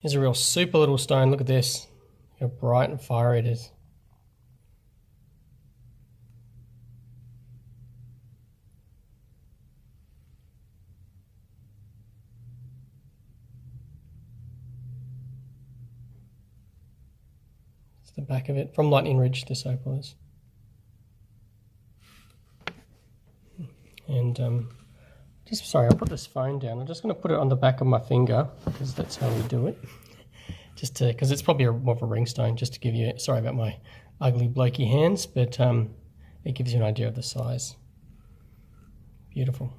Here's a real super little stone. Look at this. Look how bright and fiery it is. It's the back of it. From Lightning Ridge, this opal is. And just sorry, I'll put this phone down. I'm just going to put it on the back of my finger because that's how we do it. Just to, because it's probably more of a ring stone, just to give you, sorry about my ugly blokey hands, but it gives you an idea of the size. Beautiful.